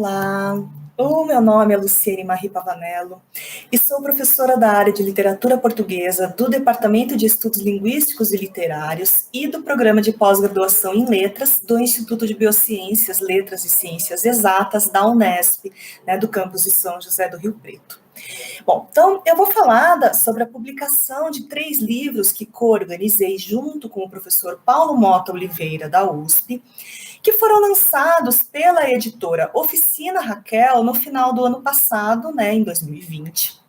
Olá, o meu nome é Luciene Marie Pavanello e sou professora da área de literatura portuguesa do Departamento de Estudos Linguísticos e Literários e do Programa de Pós-Graduação em Letras do Instituto de Biociências, Letras e Ciências Exatas da Unesp, do campus de São José do Rio Preto. Bom, então eu vou falar sobre a publicação de 3 livros que co-organizei junto com o professor Paulo Mota Oliveira, da USP, que foram lançados pela editora Oficina Raquel no final do ano passado, em 2020.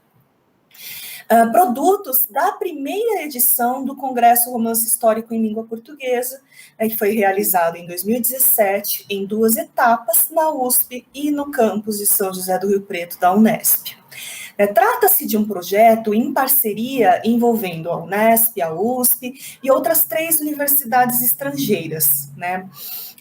Produtos da primeira edição do Congresso Romance Histórico em Língua Portuguesa, que foi realizado em 2017, em 2 etapas, na USP e no campus de São José do Rio Preto, da Unesp. Trata-se de um projeto em parceria envolvendo a Unesp, a USP e outras 3 universidades estrangeiras,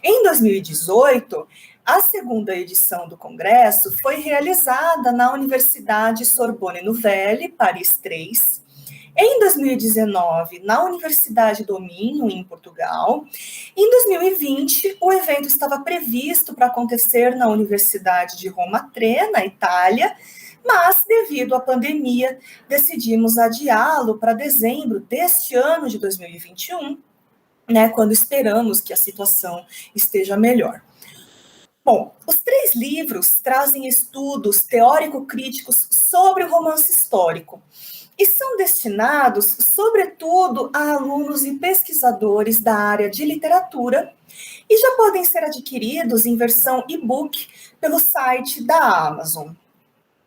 Em 2018, a segunda edição do congresso foi realizada na Universidade Sorbonne Nouvelle, Paris 3. Em 2019, na Universidade do Minho, em Portugal. Em 2020, o evento estava previsto para acontecer na Universidade de Roma Tre, na Itália, mas, devido à pandemia, decidimos adiá-lo para dezembro deste ano de 2021, quando esperamos que a situação esteja melhor. Bom, os 3 livros trazem estudos teórico-críticos sobre o romance histórico e são destinados, sobretudo, a alunos e pesquisadores da área de literatura e já podem ser adquiridos em versão e-book pelo site da Amazon.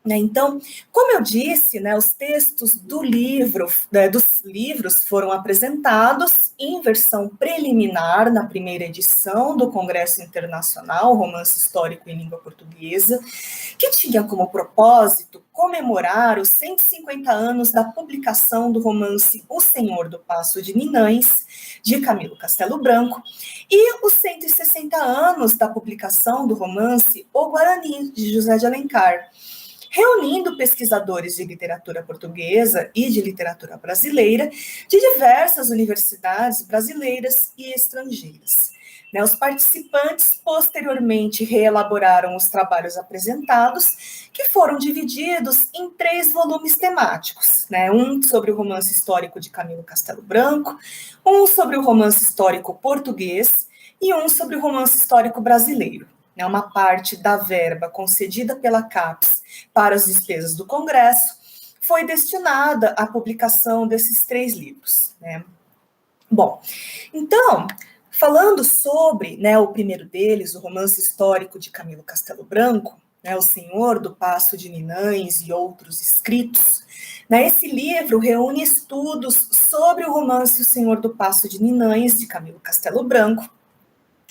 Então, como eu disse, os textos dos livros foram apresentados em versão preliminar na primeira edição do Congresso Internacional Romance Histórico em Língua Portuguesa, que tinha como propósito comemorar os 150 anos da publicação do romance O Senhor do Paço de Ninães, de Camilo Castelo Branco, e os 160 anos da publicação do romance O Guarani, de José de Alencar, reunindo pesquisadores de literatura portuguesa e de literatura brasileira de diversas universidades brasileiras e estrangeiras. Os participantes posteriormente reelaboraram os trabalhos apresentados, que foram divididos em 3 volumes temáticos, um sobre o romance histórico de Camilo Castelo Branco, um sobre o romance histórico português e um sobre o romance histórico brasileiro. Uma parte da verba concedida pela CAPES para as despesas do Congresso foi destinada à publicação desses 3 livros. Bom, então, falando sobre o primeiro deles, o romance histórico de Camilo Castelo Branco, O Senhor do Paço de Ninães e Outros Escritos, esse livro reúne estudos sobre o romance O Senhor do Paço de Ninães, de Camilo Castelo Branco,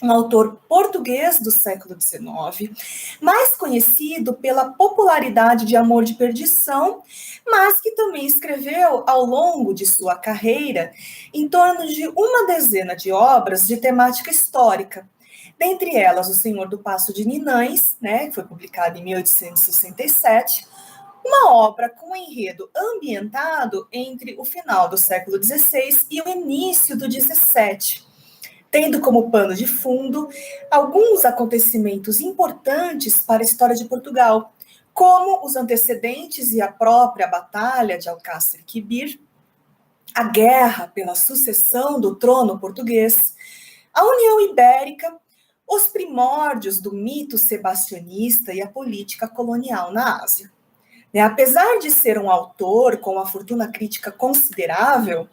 um autor português do século XIX, mais conhecido pela popularidade de Amor de Perdição, mas que também escreveu, ao longo de sua carreira, em torno de uma dezena de obras de temática histórica. Dentre elas, O Senhor do Paço de Ninães, que foi publicado em 1867, uma obra com enredo ambientado entre o final do século XVI e o início do XVII, tendo como pano de fundo alguns acontecimentos importantes para a história de Portugal, como os antecedentes e a própria Batalha de Alcácer Quibir, a guerra pela sucessão do trono português, a União Ibérica, os primórdios do mito sebastianista e a política colonial na Ásia. Apesar de ser um autor com uma fortuna crítica considerável,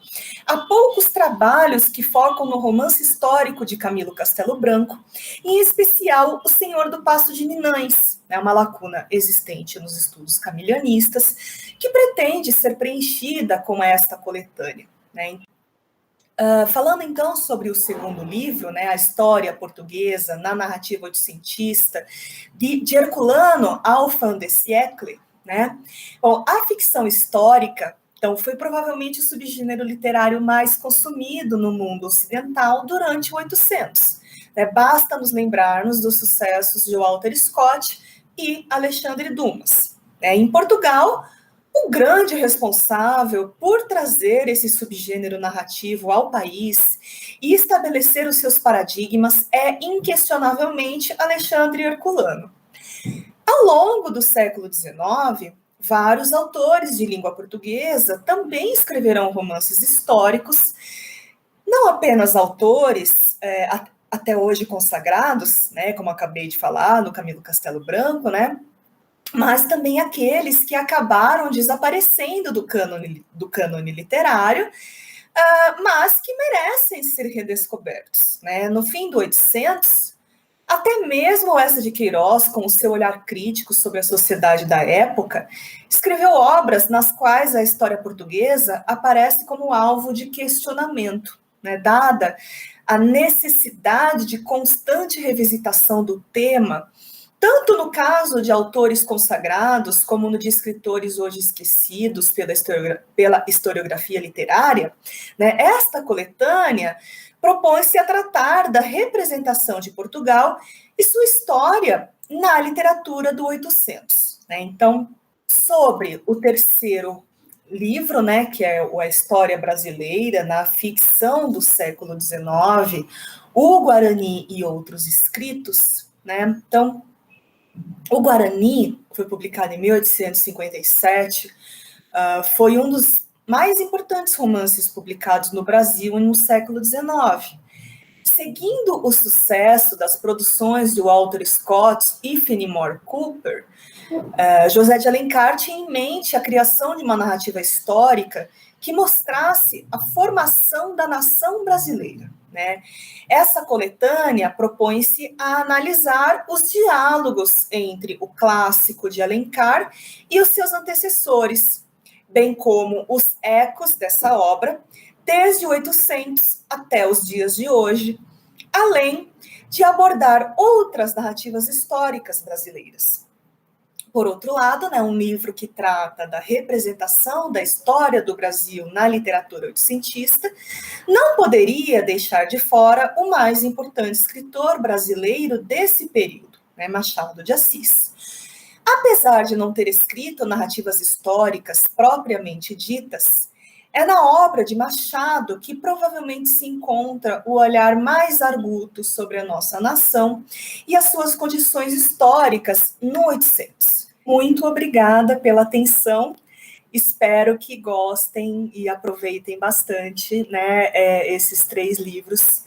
há poucos trabalhos que focam no romance histórico de Camilo Castelo Branco, em especial O Senhor do Paço de Ninães, uma lacuna existente nos estudos camilianistas, que pretende ser preenchida com esta coletânea. Falando então sobre o segundo livro, a história portuguesa na narrativa oitocentista, de Herculano ao fin de siècle, Bom, a ficção histórica, então, foi provavelmente o subgênero literário mais consumido no mundo ocidental durante o 800. Basta nos lembrarmos dos sucessos de Walter Scott e Alexandre Dumas. Em Portugal, o grande responsável por trazer esse subgênero narrativo ao país e estabelecer os seus paradigmas é, inquestionavelmente, Alexandre Herculano. Ao longo do século XIX, vários autores de língua portuguesa também escreverão romances históricos, não apenas autores até hoje consagrados, né, como acabei de falar, no Camilo Castelo Branco, né, mas também aqueles que acabaram desaparecendo do cânone literário, mas que merecem ser redescobertos. Né? No fim do 800, até mesmo essa de Queiroz, com o seu olhar crítico sobre a sociedade da época, escreveu obras nas quais a história portuguesa aparece como alvo de questionamento, né? Dada a necessidade de constante revisitação do tema, tanto no caso de autores consagrados, como no de escritores hoje esquecidos pela historiografia literária, né? Esta coletânea propõe-se a tratar da representação de Portugal e sua história na literatura do 800. Né? Então, sobre o terceiro livro, né, que é a História Brasileira na ficção do século XIX, o Guarani e Outros Escritos, né? Então, o Guarani foi publicado em 1857, foi um dos mais importantes romances publicados no Brasil no século XIX. Seguindo o sucesso das produções de Walter Scott e Fenimore Cooper, José de Alencar tinha em mente a criação de uma narrativa histórica que mostrasse a formação da nação brasileira. Né? Essa coletânea propõe-se a analisar os diálogos entre o clássico de Alencar e os seus antecessores, bem como os ecos dessa obra, desde 800 até os dias de hoje, além de abordar outras narrativas históricas brasileiras. Por outro lado, né, um livro que trata da representação da história do Brasil na literatura oitocentista não poderia deixar de fora o mais importante escritor brasileiro desse período, né, Machado de Assis. Apesar de não ter escrito narrativas históricas propriamente ditas, é na obra de Machado que provavelmente se encontra o olhar mais arguto sobre a nossa nação e as suas condições históricas no 800. Muito obrigada pela atenção. Espero que gostem e aproveitem bastante, né, esses 3 livros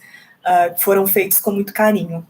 que foram feitos com muito carinho.